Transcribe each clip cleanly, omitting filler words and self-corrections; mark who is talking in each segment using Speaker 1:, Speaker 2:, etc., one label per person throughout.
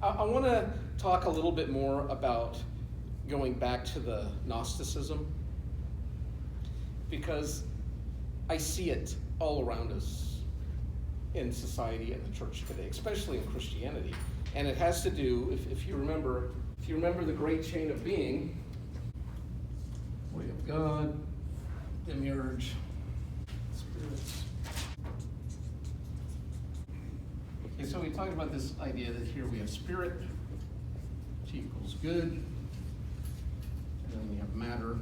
Speaker 1: I want to talk a little bit more about going back to the Gnosticism, because I see it all around us in society and the church today, especially in Christianity. And it has to do, if you remember the great chain of being, way of God, demiurge, spirits. Okay, so we talked about this idea that here we have spirit, which equals good, and then we have matter,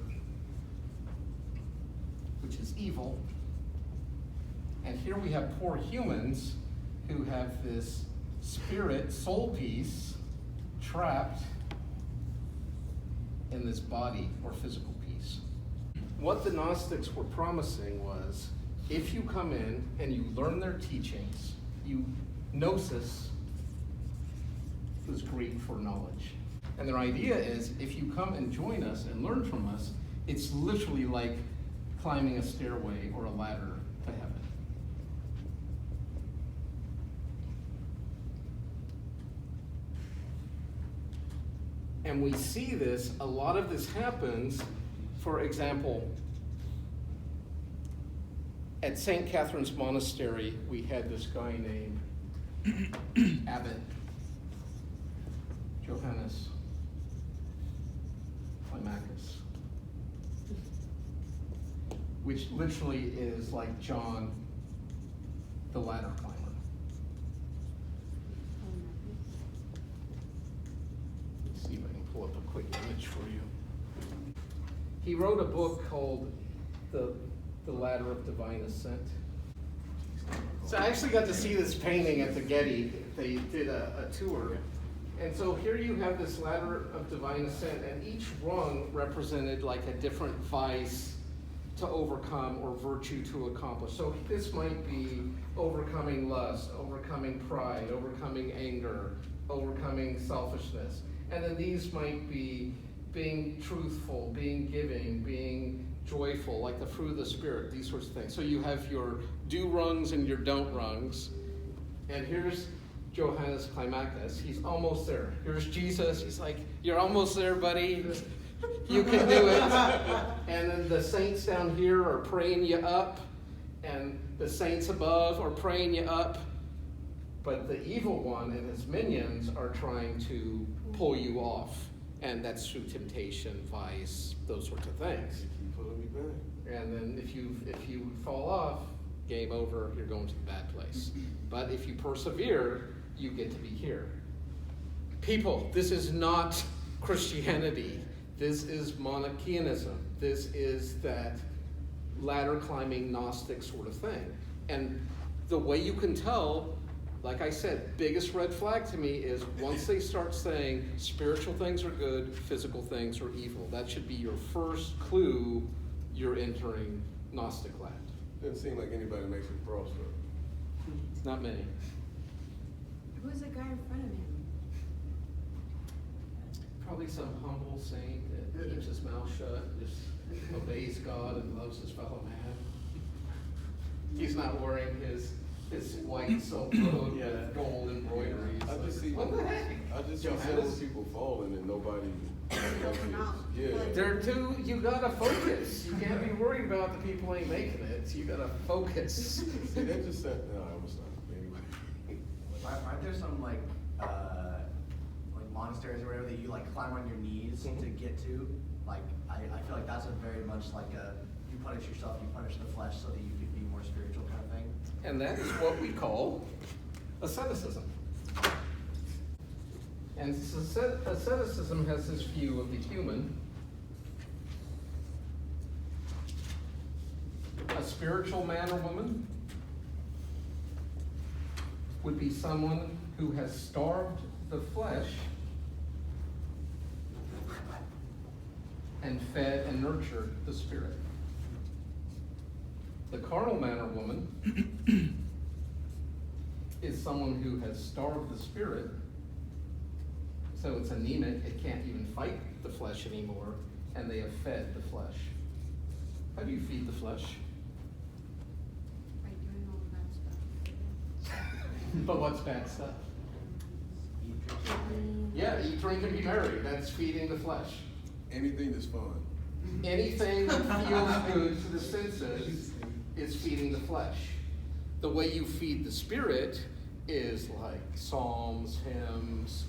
Speaker 1: which is evil. And here we have poor humans who have this spirit, soul piece, trapped in this body or physical piece. What the Gnostics were promising was, if you come in and you learn their teachings, Gnosis was Greek for knowledge. And their idea is, if you come and join us and learn from us, it's literally like climbing a stairway or a ladder to heaven. And we see this, a lot of this happens, for example, at St. Catherine's Monastery, we had this guy named Abbot Johannes Climacus, which literally is like John the ladder climber. Let's see if I can pull up a quick image for you. He wrote a book called The Ladder of Divine Ascent. So I actually got to see this painting at the Getty. They did a tour. And so here you have this ladder of divine ascent, and each rung represented like a different vice to overcome or virtue to accomplish. So this might be overcoming lust, overcoming pride, overcoming anger, overcoming selfishness. And then these might be being truthful, being giving, being joyful, like the fruit of the Spirit, these sorts of things. So you have your do rungs and your don't rungs. And here's Johannes Climacus. He's almost there. Here's Jesus. He's like, you're almost there, buddy. You can do it. And then the saints down here are praying you up, and the saints above are praying you up. But the evil one and his minions are trying to pull you off. And that's through temptation, vice, those sorts of things. And then if you fall off, game over, you're going to the bad place. But if you persevere, you get to be here. People, this is not Christianity. This is Manichaeism. This is that ladder climbing Gnostic sort of thing. And the way you can tell, like I said, biggest red flag to me is once they start saying spiritual things are good, physical things are evil. That should be your first clue you're entering Gnostic land.
Speaker 2: Doesn't seem like anybody makes it cross though.
Speaker 1: Not many.
Speaker 3: Who's the guy in front of him?
Speaker 1: Probably some humble saint that keeps his mouth shut, just obeys God and loves his fellow man. He's not wearing his white silk robe with gold embroideries.
Speaker 2: I just see,
Speaker 1: what the heck?
Speaker 2: I just see several people falling and nobody. Yeah.
Speaker 1: They're too. You gotta focus. You can't be worried about the people ain't making it. You gotta focus.
Speaker 2: See, that just said no. I was not. Anyway.
Speaker 4: Aren't there some like monasteries or whatever that you like climb on your knees to get to? Like I feel like that's a very much like a you punish yourself, you punish the flesh so that you can be more spiritual kind of thing.
Speaker 1: And that is what we call asceticism. And asceticism has this view of the human. A spiritual man or woman would be someone who has starved the flesh and fed and nurtured the spirit. The carnal man or woman is someone who has starved the spirit, so it's anemic, it can't even fight the flesh anymore, and they have fed the flesh. How do you feed the flesh?
Speaker 3: By doing all that stuff.
Speaker 1: But what's bad stuff?
Speaker 4: Eat, drink,
Speaker 1: Yeah, eat, drink, and be merry. That's feeding the flesh.
Speaker 2: Anything that's fun.
Speaker 1: Anything that feels good to the senses is feeding the flesh. The way you feed the spirit is like psalms, hymns,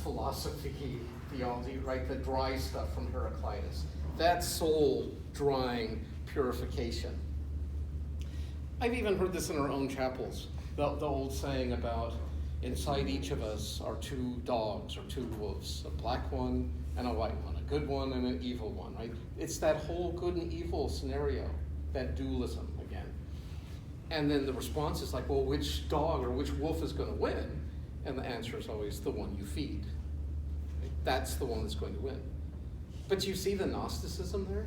Speaker 1: philosophy, theology, right? The dry stuff from Heraclitus. That's soul drying purification. I've even heard this in our own chapels. The old saying about inside each of us are two dogs or two wolves, a black one and a white one, a good one and an evil one, right? It's that whole good and evil scenario, that dualism again. And then the response is like, well, which dog or which wolf is going to win? And the answer is always the one you feed. Right? That's the one that's going to win. But you see the Gnosticism there?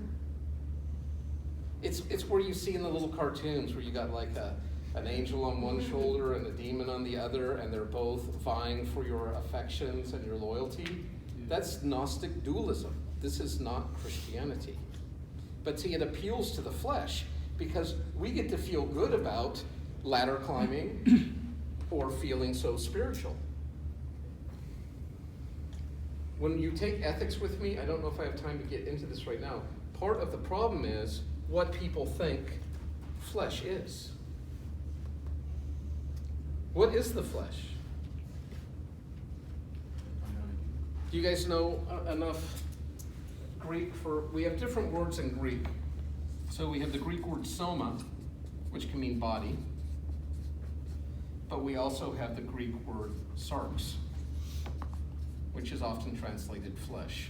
Speaker 1: It's where you see in the little cartoons where you got like an angel on one shoulder and a demon on the other, and they're both vying for your affections and your loyalty. That's Gnostic dualism. This is not Christianity. But see, it appeals to the flesh because we get to feel good about ladder climbing or feeling so spiritual. When you take ethics with me, I don't know if I have time to get into this right now. Part of the problem is what people think flesh is. What is the flesh? Do you guys know enough Greek for, we have different words in Greek. So we have the Greek word soma, which can mean body, but we also have the Greek word sarx, which is often translated flesh.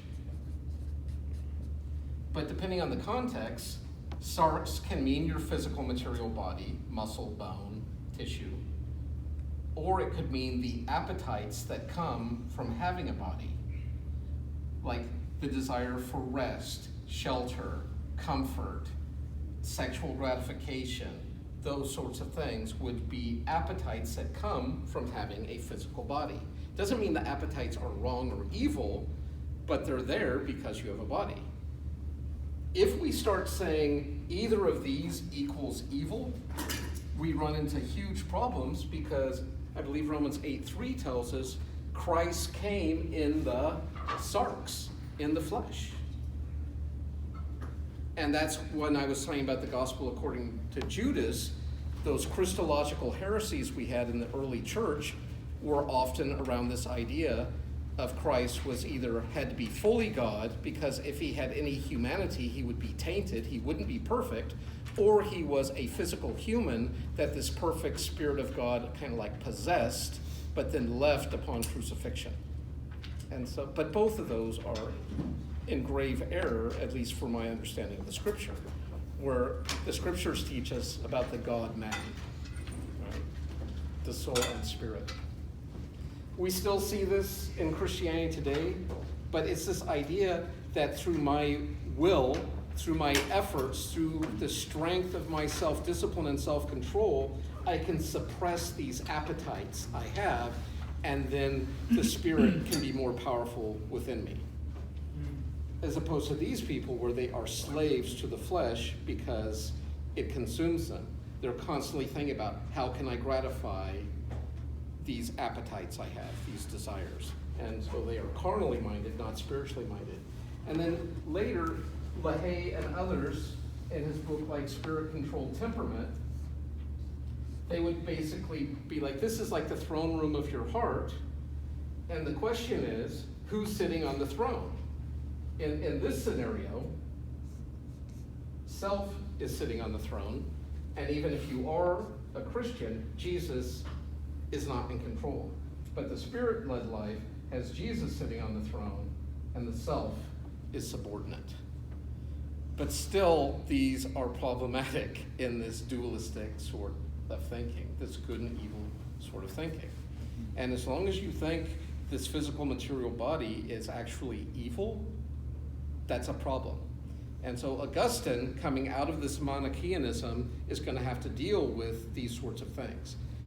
Speaker 1: But depending on the context, sarx can mean your physical material body, muscle, bone, tissue, or it could mean the appetites that come from having a body, like the desire for rest, shelter, comfort, sexual gratification. Those sorts of things would be appetites that come from having a physical body. Doesn't mean the appetites are wrong or evil, but they're there because you have a body. If we start saying either of these equals evil, we run into huge problems because I believe Romans 8:3 tells us Christ came in the sarx, in the flesh. And that's when I was saying about the gospel according to Judas, those Christological heresies we had in the early church were often around this idea of Christ was either had to be fully God, because if he had any humanity, he would be tainted, he wouldn't be perfect, or he was a physical human that this perfect Spirit of God kind of like possessed, but then left upon crucifixion. And so, but both of those are in grave error, at least for my understanding of the scripture, where the scriptures teach us about the God-man, right? The soul and spirit. We still see this in Christianity today, but it's this idea that through my will, through my efforts, through the strength of my self-discipline and self-control, I can suppress these appetites I have, and then the Spirit can be more powerful within me. As opposed to these people where they are slaves to the flesh because it consumes them. They're constantly thinking about how can I gratify these appetites I have, these desires. And so they are carnally minded, not spiritually minded. And then later, LaHaye and others in his book like Spirit-Controlled Temperament, they would basically be like, this is like the throne room of your heart. And the question is, who's sitting on the throne? In this scenario, self is sitting on the throne. And even if you are a Christian, Jesus is not in control. But the Spirit-led life has Jesus sitting on the throne, and the self is subordinate. But still, these are problematic in this dualistic sort of thinking, this good and evil sort of thinking. And as long as you think this physical material body is actually evil, that's a problem. And so Augustine, coming out of this Manichaeanism, is going to have to deal with these sorts of things.